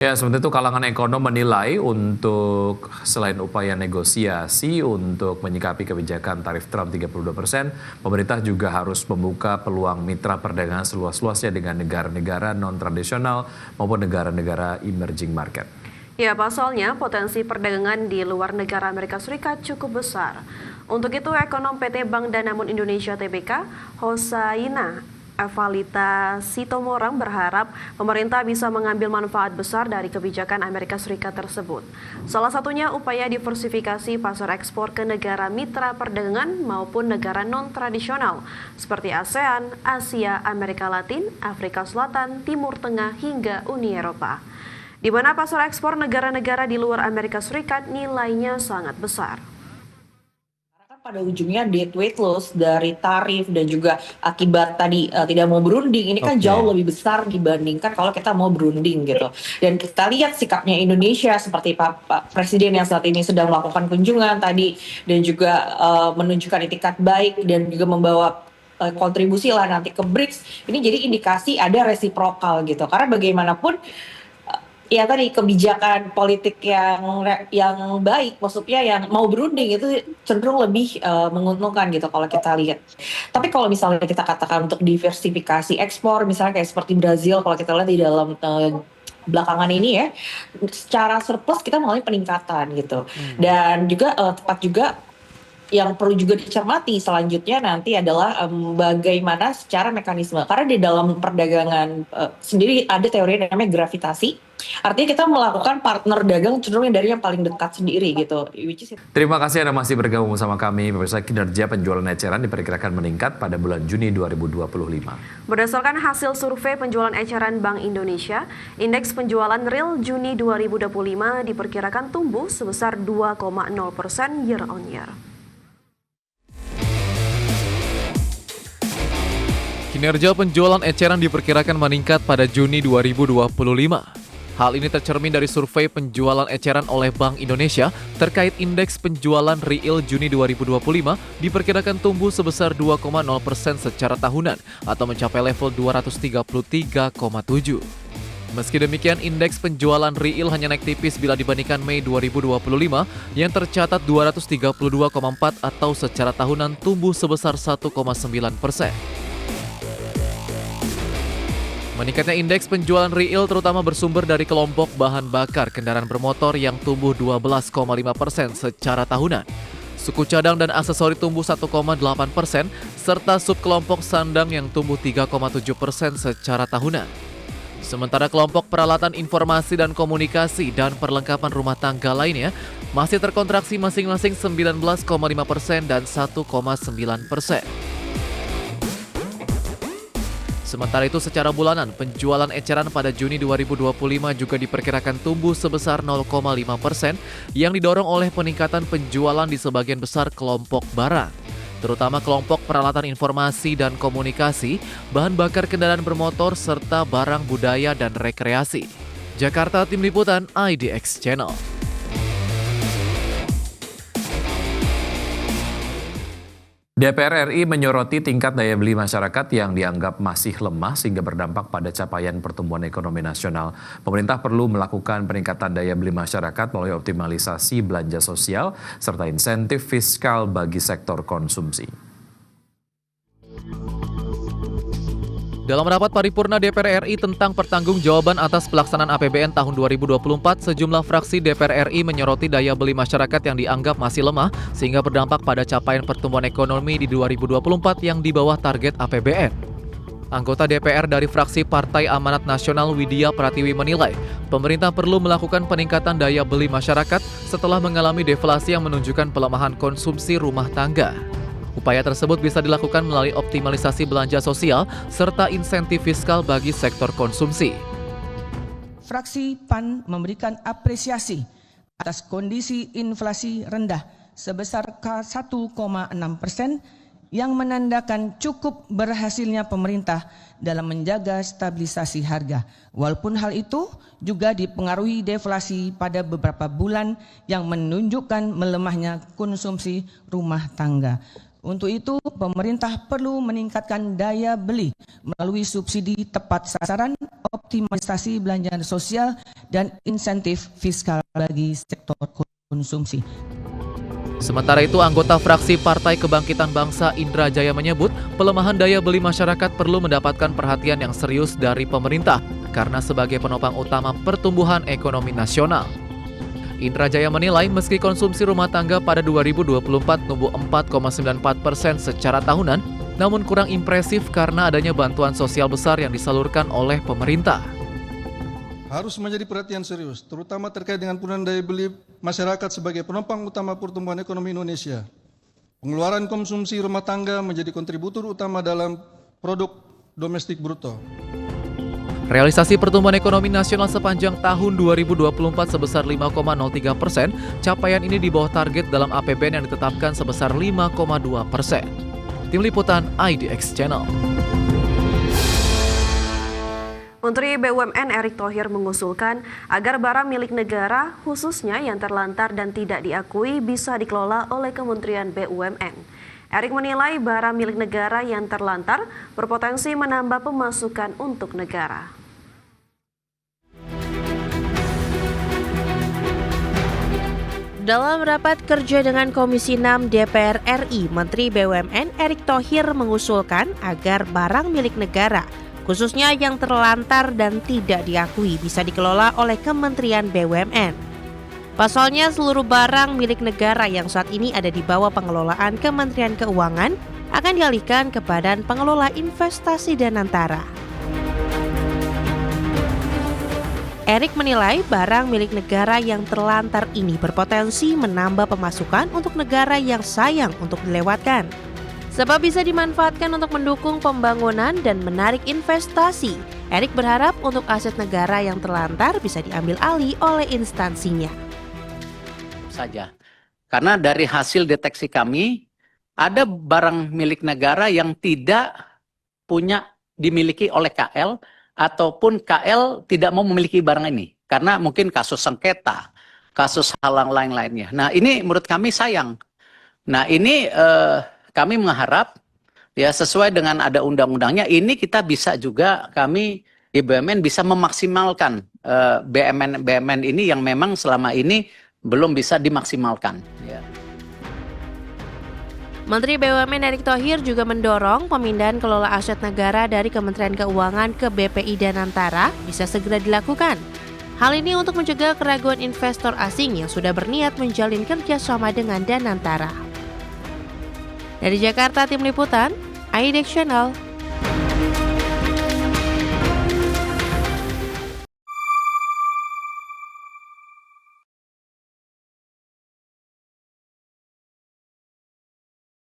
Ya, sementara itu kalangan ekonom menilai untuk selain upaya negosiasi untuk menyikapi kebijakan tarif Trump 32%, pemerintah juga harus membuka peluang mitra perdagangan seluas-luasnya dengan negara-negara non-tradisional maupun negara-negara emerging market. Ya, pasalnya potensi perdagangan di luar negara Amerika Serikat cukup besar. Untuk itu, ekonom PT Bank Danamon Indonesia Tbk, Hosaina Evalita Sitomorang berharap pemerintah bisa mengambil manfaat besar dari kebijakan Amerika Serikat tersebut. Salah satunya upaya diversifikasi pasar ekspor ke negara mitra perdagangan maupun negara non-tradisional seperti ASEAN, Asia, Amerika Latin, Afrika Selatan, Timur Tengah, hingga Uni Eropa, di mana pasar ekspor negara-negara di luar Amerika Serikat nilainya sangat besar. Pada ujungnya debt weight loss dari tarif dan juga akibat tadi tidak mau berunding ini kan jauh lebih besar dibandingkan kalau kita mau berunding gitu. Dan kita lihat sikapnya Indonesia seperti Pak Presiden yang saat ini sedang melakukan kunjungan tadi dan juga menunjukkan itikat baik dan juga membawa kontribusi lah nanti ke BRICS. Ini jadi indikasi ada resiprokal gitu. Karena bagaimanapun ya tadi kebijakan politik yang baik, maksudnya yang mau berunding itu cenderung lebih menguntungkan gitu kalau kita lihat. Tapi kalau misalnya kita katakan untuk diversifikasi ekspor, misalnya kayak seperti Brazil, kalau kita lihat di dalam belakangan ini ya, secara surplus kita mengalami peningkatan gitu. Dan juga tepat juga yang perlu juga dicermati selanjutnya nanti adalah bagaimana secara mekanisme. Karena di dalam perdagangan sendiri ada teori yang namanya gravitasi. Artinya kita melakukan partner dagang cenderung dari yang paling dekat sendiri gitu. Terima kasih Anda masih bergabung bersama kami. Pemirsa, kinerja penjualan eceran diperkirakan meningkat pada bulan Juni 2025. Berdasarkan hasil survei penjualan eceran Bank Indonesia, indeks penjualan real Juni 2025 diperkirakan tumbuh sebesar 2,0% year on year. Kinerja penjualan eceran diperkirakan meningkat pada Juni 2025. Hal ini tercermin dari survei penjualan eceran oleh Bank Indonesia terkait indeks penjualan real Juni 2025 diperkirakan tumbuh sebesar 2,0% secara tahunan atau mencapai level 233,7. Meski demikian, indeks penjualan real hanya naik tipis bila dibandingkan Mei 2025 yang tercatat 232,4 atau secara tahunan tumbuh sebesar 1,9%. Meningkatnya indeks penjualan real terutama bersumber dari kelompok bahan bakar kendaraan bermotor yang tumbuh 12,5% secara tahunan. Suku cadang dan aksesori tumbuh 1,8%, serta subkelompok sandang yang tumbuh 3,7% secara tahunan. Sementara kelompok peralatan informasi dan komunikasi dan perlengkapan rumah tangga lainnya masih terkontraksi masing-masing 19,5% dan 1,9%. Sementara itu secara bulanan, penjualan eceran pada Juni 2025 juga diperkirakan tumbuh sebesar 0,5% yang didorong oleh peningkatan penjualan di sebagian besar kelompok barang, terutama kelompok peralatan informasi dan komunikasi, bahan bakar kendaraan bermotor, serta barang budaya dan rekreasi. Jakarta, Tim Liputan IDX Channel. DPR RI menyoroti tingkat daya beli masyarakat yang dianggap masih lemah sehingga berdampak pada capaian pertumbuhan ekonomi nasional. Pemerintah perlu melakukan peningkatan daya beli masyarakat melalui optimalisasi belanja sosial serta insentif fiskal bagi sektor konsumsi. Dalam rapat paripurna DPR RI tentang pertanggungjawaban atas pelaksanaan APBN tahun 2024, sejumlah fraksi DPR RI menyoroti daya beli masyarakat yang dianggap masih lemah sehingga berdampak pada capaian pertumbuhan ekonomi di 2024 yang di bawah target APBN. Anggota DPR dari fraksi Partai Amanat Nasional Widya Pratiwi menilai, pemerintah perlu melakukan peningkatan daya beli masyarakat setelah mengalami deflasi yang menunjukkan pelemahan konsumsi rumah tangga. Upaya tersebut bisa dilakukan melalui optimalisasi belanja sosial serta insentif fiskal bagi sektor konsumsi. Fraksi PAN memberikan apresiasi atas kondisi inflasi rendah sebesar 1,6% yang menandakan cukup berhasilnya pemerintah dalam menjaga stabilisasi harga. Walaupun hal itu juga dipengaruhi deflasi pada beberapa bulan yang menunjukkan melemahnya konsumsi rumah tangga. Untuk itu, pemerintah perlu meningkatkan daya beli melalui subsidi tepat sasaran, optimalisasi belanja sosial dan insentif fiskal bagi sektor konsumsi. Sementara itu, anggota fraksi Partai Kebangkitan Bangsa Indra Jaya menyebut pelemahan daya beli masyarakat perlu mendapatkan perhatian yang serius dari pemerintah karena sebagai penopang utama pertumbuhan ekonomi nasional. Indra Jaya menilai meski konsumsi rumah tangga pada 2024 tumbuh 4,94% secara tahunan, namun kurang impresif karena adanya bantuan sosial besar yang disalurkan oleh pemerintah. Harus menjadi perhatian serius, terutama terkait dengan penurunan daya beli masyarakat sebagai penopang utama pertumbuhan ekonomi Indonesia. Pengeluaran konsumsi rumah tangga menjadi kontributor utama dalam produk domestik bruto. Realisasi pertumbuhan ekonomi nasional sepanjang tahun 2024 sebesar 5,03%, capaian ini di bawah target dalam APBN yang ditetapkan sebesar 5,2%. Tim Liputan IDX Channel. Menteri BUMN Erick Thohir mengusulkan agar barang milik negara, khususnya yang terlantar dan tidak diakui, bisa dikelola oleh Kementerian BUMN. Erick menilai barang milik negara yang terlantar berpotensi menambah pemasukan untuk negara. Dalam rapat kerja dengan Komisi 6 DPR RI, Menteri BUMN Erick Thohir mengusulkan agar barang milik negara, khususnya yang terlantar dan tidak diakui, bisa dikelola oleh Kementerian BUMN. Pasalnya, seluruh barang milik negara yang saat ini ada di bawah pengelolaan Kementerian Keuangan akan dialihkan ke Badan Pengelola Investasi Danantara. Erick menilai barang milik negara yang terlantar ini berpotensi menambah pemasukan untuk negara yang sayang untuk dilewatkan. Sebab bisa dimanfaatkan untuk mendukung pembangunan dan menarik investasi. Erick berharap untuk aset negara yang terlantar bisa diambil alih oleh instansinya. Saja. Karena dari hasil deteksi kami, ada barang milik negara yang tidak dimiliki oleh KL, ataupun KL tidak mau memiliki barang ini. Karena mungkin kasus sengketa, kasus halang lain-lainnya. Nah, ini menurut kami sayang. Nah, ini kami mengharap ya sesuai dengan ada undang-undangnya, ini kita bisa juga, kami di BUMN bisa memaksimalkan BUMN ini yang memang selama ini belum bisa dimaksimalkan. Ya. Menteri BUMN Erick Thohir juga mendorong pemindahan kelola aset negara dari Kementerian Keuangan ke BPI Danantara bisa segera dilakukan. Hal ini untuk mencegah keraguan investor asing yang sudah berniat menjalin kerjasama dengan Danantara. Dari Jakarta, Tim Liputan IDX Channel.